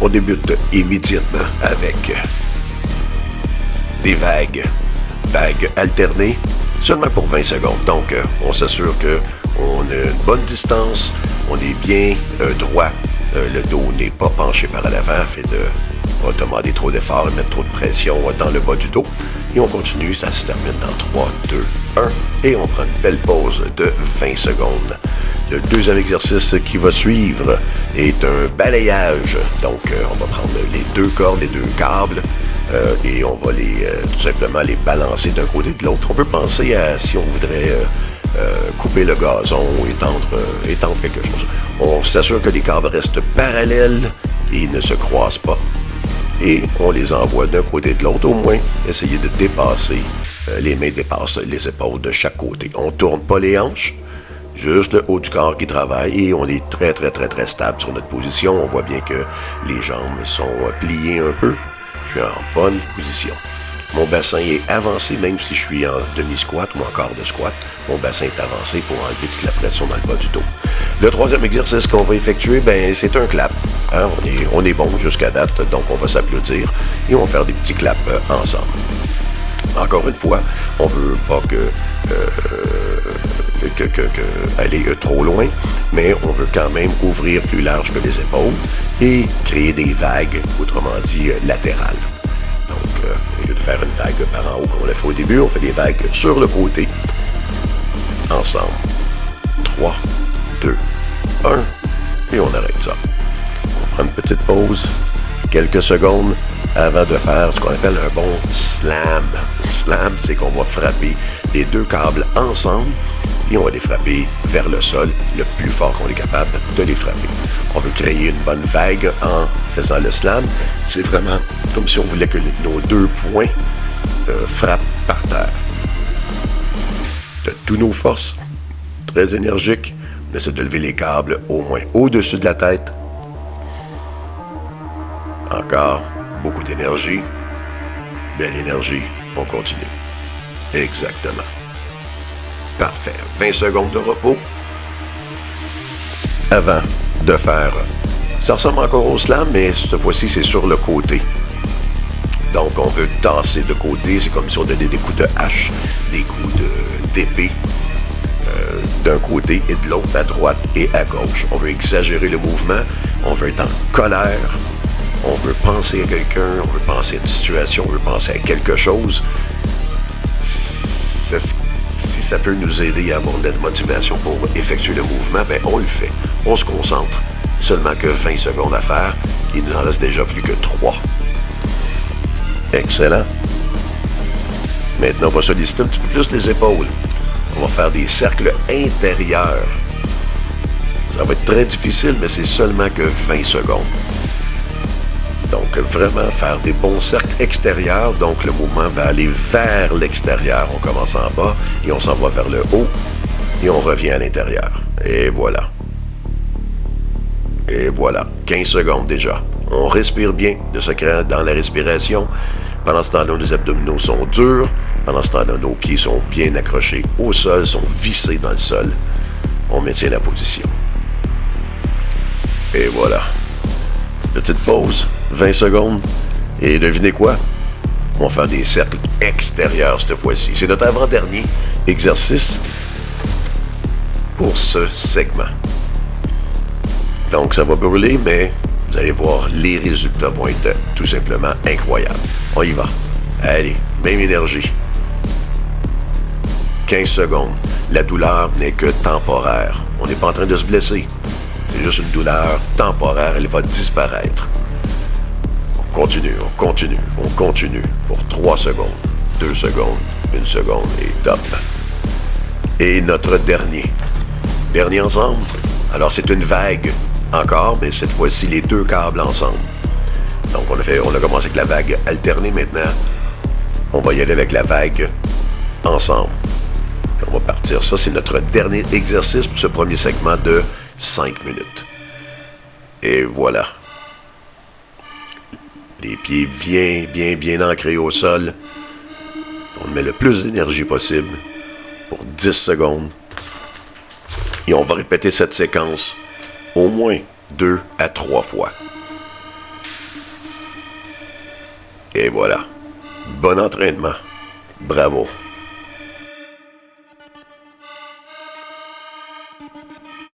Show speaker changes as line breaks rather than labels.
On débute immédiatement avec des vagues alternées, seulement pour 20 secondes. Donc, on s'assure qu'on a une bonne distance, on est bien droit, le dos n'est pas penché par l'avant, afin de pas demander trop d'efforts et mettre trop de pression dans le bas du dos. Et on continue, ça se termine dans 3, 2, 1, et on prend une belle pause de 20 secondes. Le deuxième exercice qui va suivre est un balayage. Donc, on va prendre les deux cordes, les deux câbles, et on va tout simplement les balancer d'un côté de l'autre. On peut penser à si on voudrait couper le gazon ou étendre quelque chose. On s'assure que les câbles restent parallèles et ne se croisent pas. Et on les envoie d'un côté de l'autre, au moins essayer de dépasser, les mains dépassent les épaules de chaque côté. On ne tourne pas les hanches, juste le haut du corps qui travaille et on est très stable sur notre position. On voit bien que les jambes sont pliées un peu. Je suis en bonne position. Mon bassin est avancé, même si je suis en demi-squat ou en quart de squat. Mon bassin est avancé pour enlever toute la pression dans le bas du dos. Le troisième exercice qu'on va effectuer, c'est un clap. Hein? On est bon jusqu'à date, donc on va s'applaudir et on va faire des petits claps ensemble. Encore une fois, on ne veut pas aller trop loin, mais on veut quand même ouvrir plus large que les épaules et créer des vagues, autrement dit latérales. Donc, au lieu de faire une vague par en haut comme on l'a fait au début, on fait des vagues sur le côté, ensemble. 3, 2, 1, et on arrête ça. On prend une petite pause, quelques secondes, avant de faire ce qu'on appelle un bon slam. Slam, c'est qu'on va frapper les deux câbles ensemble, et on va les frapper vers le sol le plus fort qu'on est capable de les frapper. On veut créer une bonne vague en faisant le slam. C'est vraiment comme si on voulait que nos deux poings frappent par terre. De toutes nos forces, très énergiques, on essaie de lever les câbles au moins au-dessus de la tête. Encore, beaucoup d'énergie. Belle énergie, on continue. Exactement. Parfait. 20 secondes de repos. Avant de faire... Ça ressemble encore au slam, mais cette fois-ci, c'est sur le côté. Donc, on veut tasser de côté. C'est comme si on donnait des coups de hache, des coups d'épée d'un côté et de l'autre, à droite et à gauche. On veut exagérer le mouvement. On veut être en colère. On veut penser à quelqu'un. On veut penser à une situation. On veut penser à quelque chose. Si ça peut nous aider à avoir de la motivation pour effectuer le mouvement, on le fait. On se concentre. Seulement que 20 secondes à faire. Il nous en reste déjà plus que 3. Excellent. Maintenant, on va solliciter un petit peu plus les épaules. On va faire des cercles intérieurs. Ça va être très difficile, mais c'est seulement que 20 secondes. Donc, vraiment faire des bons cercles extérieurs. Donc, le mouvement va aller vers l'extérieur. On commence en bas et on s'en va vers le haut. Et on revient à l'intérieur. Et voilà. Et voilà. 15 secondes déjà. On respire bien de se créer dans la respiration. Pendant ce temps-là, nos abdominaux sont durs. Pendant ce temps-là, nos pieds sont bien accrochés au sol, sont vissés dans le sol. On maintient la position. Et voilà. Petite pause, 20 secondes. Et devinez quoi? On va faire des cercles extérieurs cette fois-ci. C'est notre avant-dernier exercice pour ce segment. Donc, ça va brûler, mais vous allez voir, les résultats vont être tout simplement incroyables. On y va. Allez, même énergie. 15 secondes. La douleur n'est que temporaire. On n'est pas en train de se blesser. C'est juste une douleur temporaire. Elle va disparaître. On continue pour 3 secondes, 2 secondes, 1 seconde et top. Et notre dernier ensemble. Alors, c'est une vague encore, mais cette fois-ci, les deux câbles ensemble. Donc, on a commencé avec la vague alternée. Maintenant, on va y aller avec la vague ensemble. Et on va partir. Ça, c'est notre dernier exercice pour ce premier segment de 5 minutes. Et voilà. Les pieds bien ancrés au sol. On met le plus d'énergie possible pour 10 secondes. Et on va répéter cette séquence au moins 2 à 3 fois. Et voilà. Bon entraînement. Bravo.